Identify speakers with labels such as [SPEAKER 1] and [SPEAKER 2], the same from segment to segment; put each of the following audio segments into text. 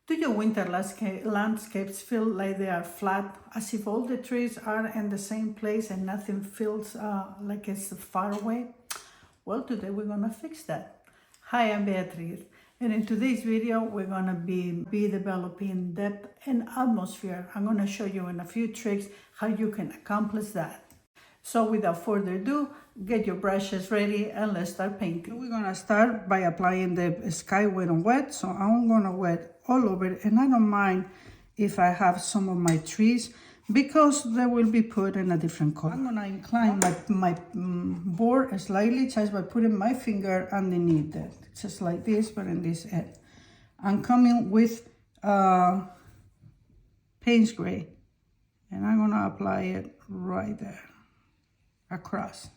[SPEAKER 1] Do your winter landscapes feel like they are flat, as if all the trees are in the same place and nothing feels like it's far away? Well, today we're gonna fix that. Hi, I'm Beatriz, and in today's video we're gonna be developing depth and atmosphere. I'm gonna show you in a few tricks how you can accomplish that. So without further ado, get your brushes ready and let's start painting. We're gonna start by applying the sky wet on wet. So I'm gonna wet all over it, and I don't mind if I have some of my trees because they will be put in a different color. I'm gonna incline my board slightly just by putting my finger underneath it. Just like this, but in this end. I'm coming with Payne's gray, and I'm gonna apply it right there across.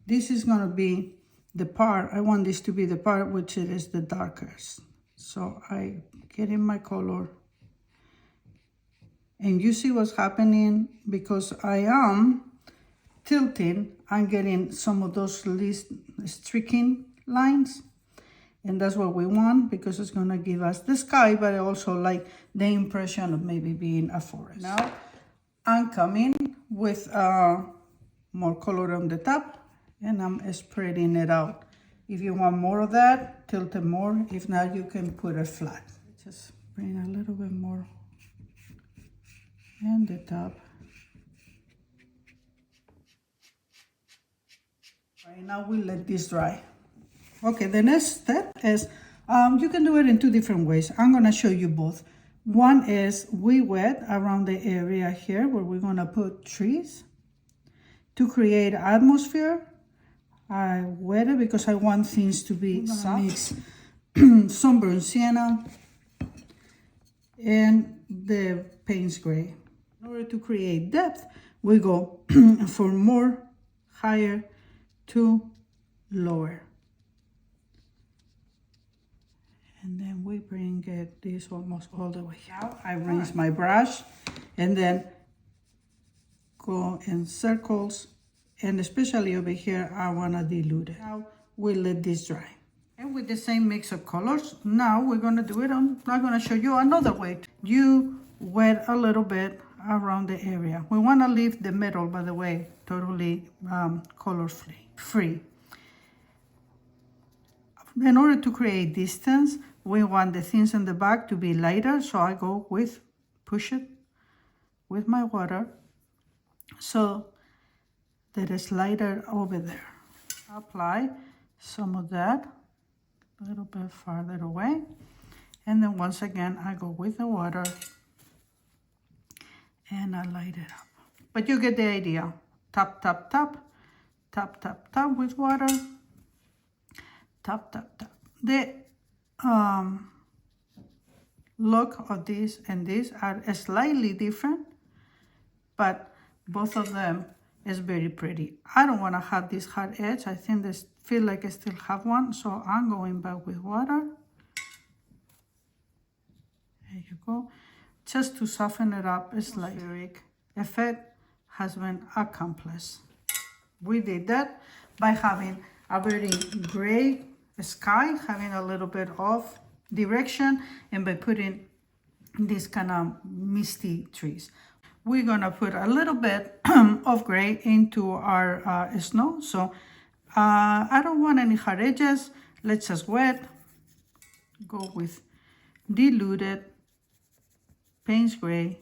[SPEAKER 1] This is going to be the part, I want this to be the part which it is the darkest. So I get in my color, and you see what's happening because I am tilting. I'm getting some of those least streaking lines, and that's what we want because it's going to give us the sky, but also like the impression of maybe being a forest. Now I'm coming with more color on the top, and I'm spreading it out. If you want more of that, tilt it more. If not, you can put it flat. Just bring a little bit more on the top. Right now we let this dry. Okay, the next step is you can do it in two different ways. I'm gonna show you both. One is we wet around the area here where we're gonna put trees. To create atmosphere, I wet it because I want things to be soft. Mix sunburned sienna and the Payne's gray. In order to create depth, we go from more higher to lower. And then we bring it this almost all the way out. I rinse my brush and then go in circles, and especially over here I want to dilute it. Now we let this dry, and with the same mix of colors, now we're going to do it on, I'm going to show you another way. You wet a little bit around the area. We want to leave the middle, by the way, totally color free. In order to create distance, we want the things in the back to be lighter, so I go with push it with my water so that it's lighter over there. Apply some of that a little bit farther away, and then once again I go with the water and I light it up. But you get the idea. Tap, tap, tap, tap, tap, tap with water, tap, tap, tap. The look of this and this are slightly different, but both of them is very pretty. I don't want to have this hard edge. I think this feel like I still have one, so I'm going back with water. There you go. Just to soften it up, it's like effect has been accomplished. We did that by having a very gray sky, having a little bit of direction, and by putting this kind of misty trees. We're gonna put a little bit of gray into our snow. So I don't want any hard edges. Let's just wet, go with diluted Payne's gray,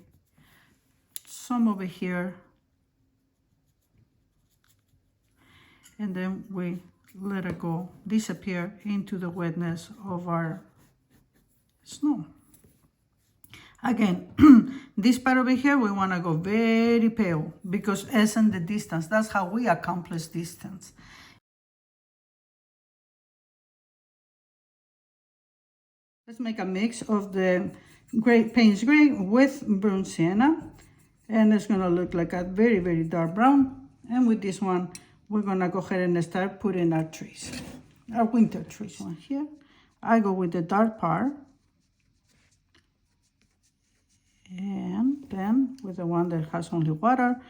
[SPEAKER 1] some over here, and then we let it go, disappear into the wetness of our snow. Again, this part over here, we want to go very pale because it's in the distance. That's how we accomplish distance. Let's make a mix of the Payne's gray with burnt sienna, and it's going to look like a very, very dark brown. And with this one, we're going to go ahead and start putting our trees, our winter trees. One here, I go with the dark part. And then with the one that has only water,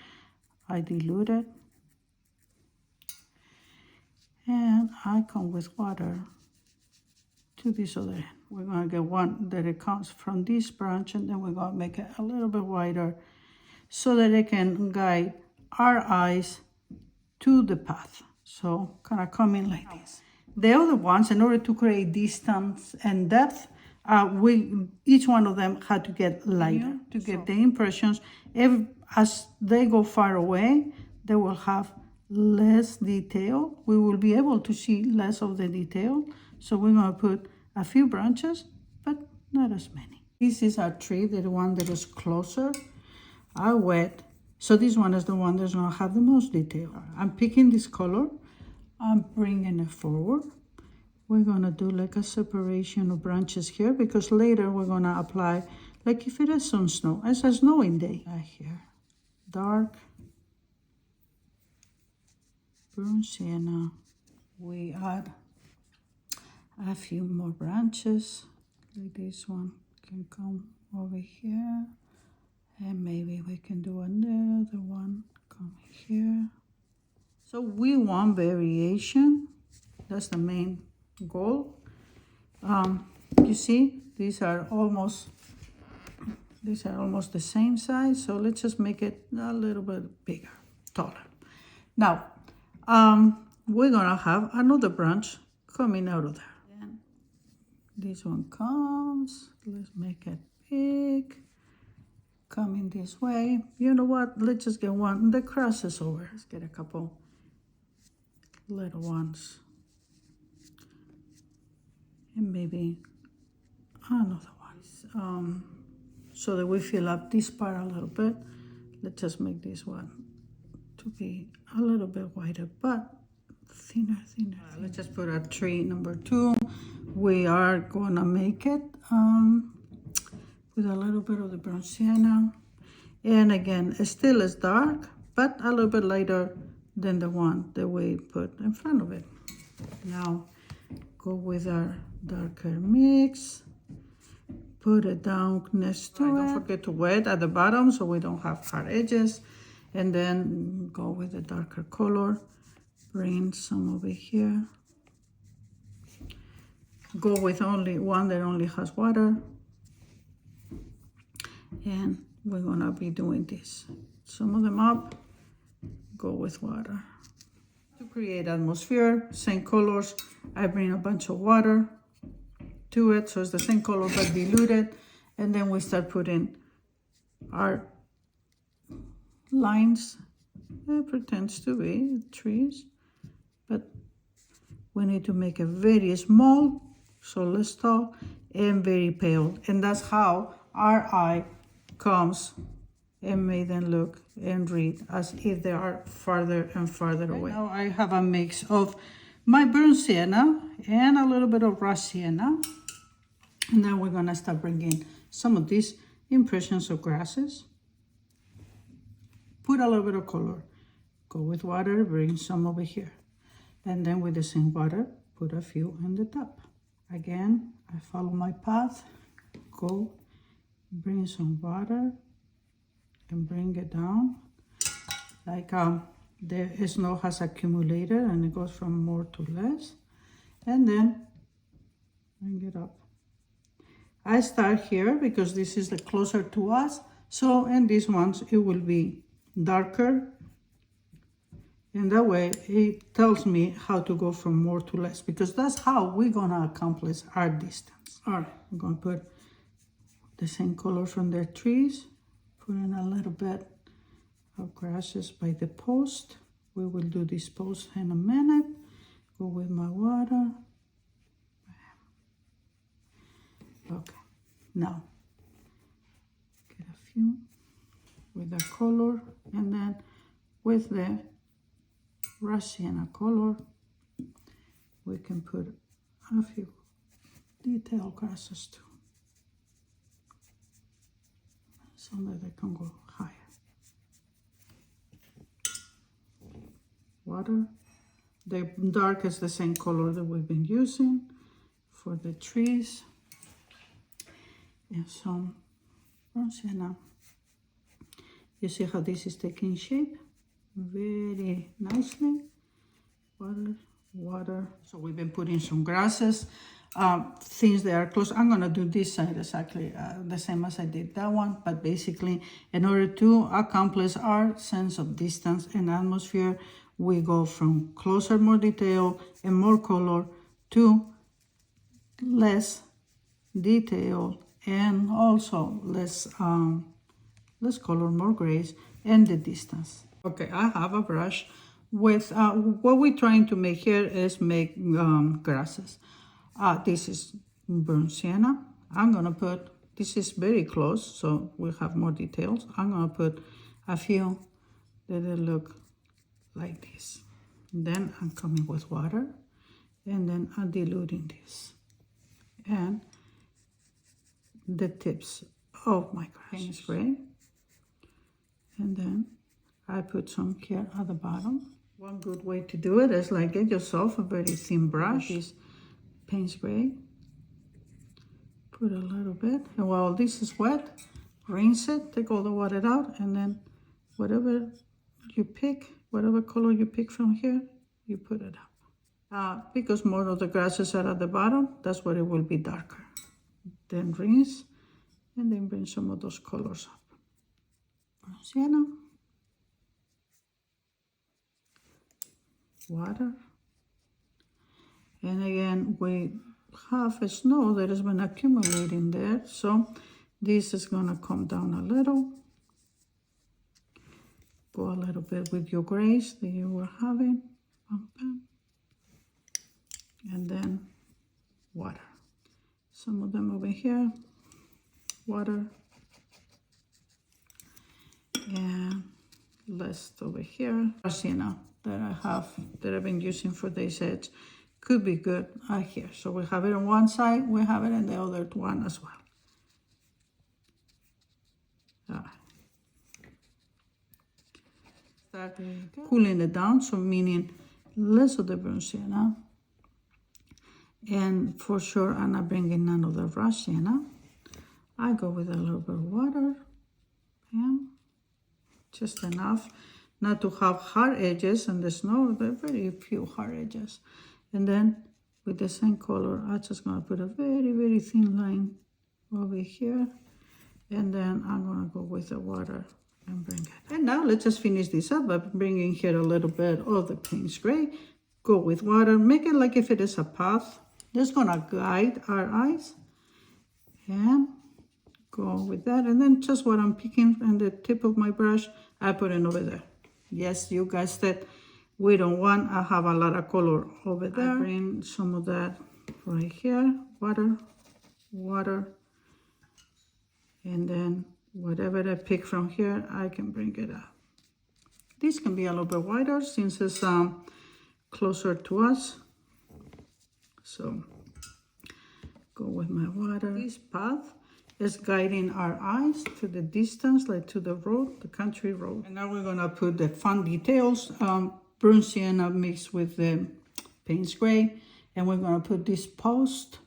[SPEAKER 1] I dilute it. And I come with water to this other end. We're gonna get one that it comes from this branch, and then we're gonna make it a little bit wider so that it can guide our eyes to the path. So kind of coming like this. The other ones, in order to create distance and depth, each one of them had to get lighter to get the impressions. As they go far away, they will have less detail. We will be able to see less of the detail. So we're going to put a few branches, but not as many. This is our tree, the one that is closer. I wet. So this one is the one that's going to have the most detail. I'm picking this color. I'm bringing it forward. We're going to do like a separation of branches here, because later we're going to apply, like if it is some snow. It's a snowing day. Here, dark, brown sienna. We add a few more branches, like this one can come over here. And maybe we can do another one, come here. So we want variation. That's the main goal. You see, these are almost the same size. So let's just make it a little bit bigger, taller. Now, we're gonna have another branch coming out of there. And this one comes. Let's make it big. Coming this way. You know what? Let's just get one that crosses over. Let's get a couple little ones. And maybe another one. So that we fill up this part a little bit. Let's just make this one to be a little bit wider, but thinner. Let's just put a tree number 2. We are gonna make it with a little bit of the brown sienna. And again, it still is dark, but a little bit lighter than the one that we put in front of it. Now, go with our darker mix. Put it down next to it. Don't forget to wet at the bottom so we don't have hard edges. And then go with the darker color. Bring some over here. Go with only one that only has water. And we're gonna be doing this. Sum them up, go with water. To create atmosphere, same colors, I bring a bunch of water to it, so it's the same color but diluted. And then we start putting our lines. It pretends to be trees, but we need to make it very small, so less tall, and very pale. And that's how our eye comes and make them look and read as if they are farther and farther away. Now I have a mix of my brown sienna and a little bit of raw sienna. And then we're gonna start bringing some of these impressions of grasses. Put a little bit of color. Go with water, bring some over here. And then with the same water, put a few on the top. Again, I follow my path, go, bring some water, and bring it down. Like the snow has accumulated and it goes from more to less. And then bring it up. I start here because this is the closer to us. So in these ones, it will be darker. And that way it tells me how to go from more to less, because that's how we're gonna accomplish our distance. All right, I'm gonna put the same color from their trees. Put in a little bit of grasses by the post. We will do this post in a minute. Go with my water. Okay, now get a few with the color, and then with the raw sienna color, we can put a few detail grasses too, so that they can go higher. Water. The dark is the same color that we've been using for the trees. And some brown sienna. You see how this is taking shape very nicely. Water. So we've been putting some grasses things that are close. I'm gonna do this side exactly the same as I did that one, but basically in order to accomplish our sense of distance and atmosphere, we go from closer, more detail and more color to less detail and also less color, more grays, and the distance. Okay, I have a brush with what we're trying to make here is make grasses. This is burnt sienna. I'm gonna put, this is very close, so we have more details. I'm gonna put a few that will look like this. Then I'm coming with water, and then I'm diluting this. And the tips of my Payne spray. And then I put some here at the bottom. One good way to do it is like get yourself a very thin brush. This Payne spray. Put a little bit. And while this is wet, rinse it, take all the water out, and then whatever you pick, whatever color you pick from here, you put it up. Because more of the grasses are at the bottom, that's where it will be darker. Then rinse, and then bring some of those colors up. Sienna, water, and again we have a snow that has been accumulating there, so this is gonna come down a little. Go a little bit with your grays that you were having, and then water. Some of them over here, water, and list over here. Sienna that I have, that I've been using for this edge, could be good here. So we have it on one side, we have it on the other one as well. Start cooling it down, so meaning less of the burnt sienna. And for sure, I'm not bringing none of the raw sienna. I go with a little bit of water, and just enough not to have hard edges on the snow. There are very few hard edges. And then with the same color, I'm just gonna put a very, very thin line over here. And then I'm gonna go with the water and bring it. And now let's just finish this up by bringing here a little bit of the Payne spray. Go with water, make it like if it is a path. Just gonna guide our eyes and go with that. And then just what I'm picking on the tip of my brush, I put it over there. Yes, you guys said we don't want to have a lot of color over there. I bring some of that right here, water, water, and then whatever I pick from here, I can bring it up. This can be a little bit wider since it's closer to us. So go with my water. This path is guiding our eyes to the distance, like to the road, the country road. And now we're gonna put the fun details, burnt sienna mixed with the Payne spray, and we're gonna put this post.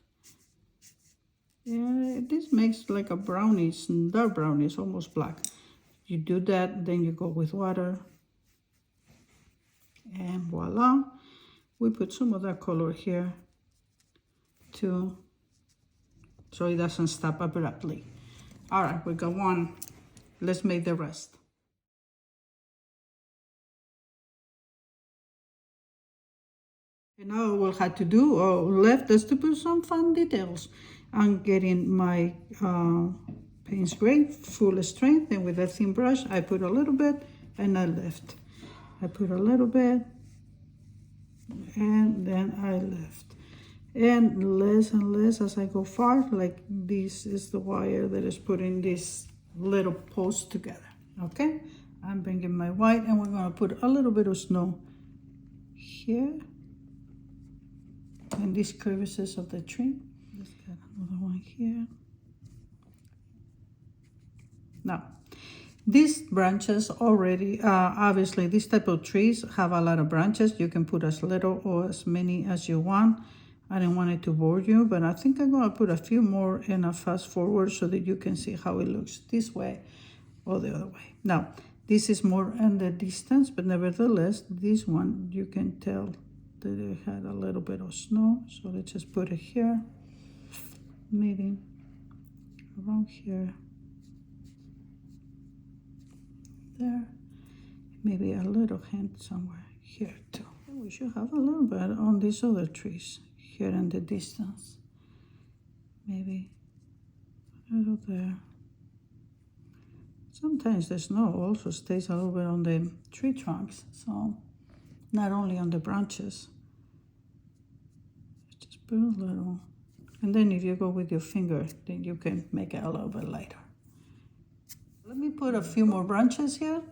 [SPEAKER 1] Yeah, this makes like a brownish, dark brownish, almost black. You do that, then you go with water, and voila, we put some of that color here too, so it doesn't stop abruptly. All right, we got one. Let's make the rest. And now we'll have to do, left is to put some fun details. I'm getting my Payne spray full strength, and with a thin brush, I put a little bit and I lift. I put a little bit and then I lift. And less as I go far, like this is the wire that is putting this little post together. Okay, I'm bringing my white, and we're gonna put a little bit of snow here and these crevices of the tree. Let's get another one here. Now, these branches already, obviously these type of trees have a lot of branches. You can put as little or as many as you want. I didn't want it to bore you, but I think I'm gonna put a few more in a fast forward so that you can see how it looks this way or the other way. Now, this is more in the distance, but nevertheless, this one, you can tell that it had a little bit of snow. So let's just put it here. maybe around here, there, maybe a little hint somewhere here too. And we should have a little bit on these other trees here in the distance. Maybe a little there. Sometimes the snow also stays a little bit on the tree trunks, so not only on the branches. Just put a little, and then if you go with your finger, then you can make it a little bit lighter. Let me put a few more branches here,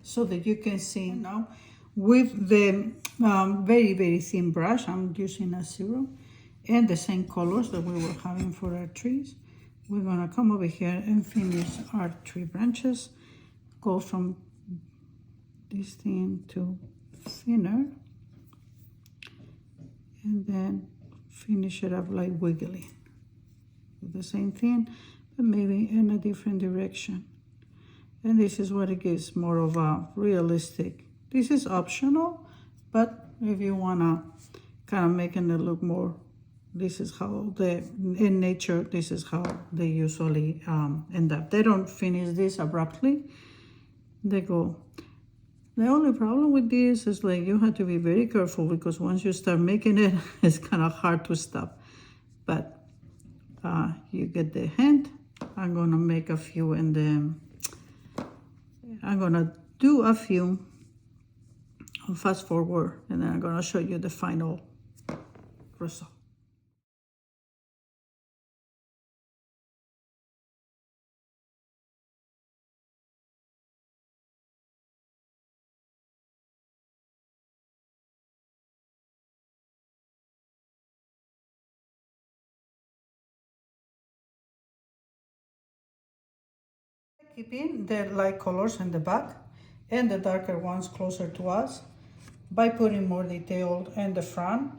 [SPEAKER 1] so that you can see now. With the very, very thin brush, I'm using a 0, and the same colors that we were having for our trees. We're gonna come over here and finish our 3 branches. Go from this thin to thinner, and then finish it up like wiggly with the same thing, but maybe in a different direction. And this is what it gives more of a realistic. This is optional, but if you wanna kind of making it look more, this is how in nature, this is how they usually end up. They don't finish this abruptly. They go. The only problem with this is like you have to be very careful, because once you start making it, it's kind of hard to stop. But you get the hint. I'm gonna make a few, and then I'm gonna do a few. I'll fast forward, and then I'm gonna show you the final result. Keeping the light colors in the back and the darker ones closer to us by putting more detail in the front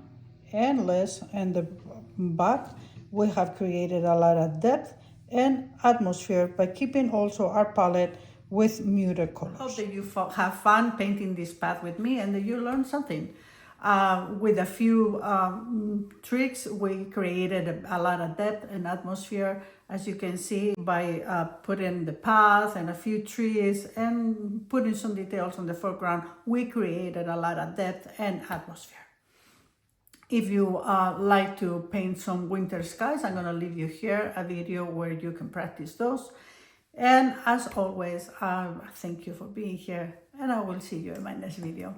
[SPEAKER 1] and less in the back, we have created a lot of depth and atmosphere by keeping also our palette with muted colors. Hope that you have fun painting this path with me and that you learned something. With a few tricks, we created a lot of depth and atmosphere, as you can see, by putting the path and a few trees and putting some details on the foreground. We created a lot of depth and atmosphere. If you like to paint some winter skies, I'm gonna leave you here a video where you can practice those. And as always, thank you for being here, and I will see you in my next video.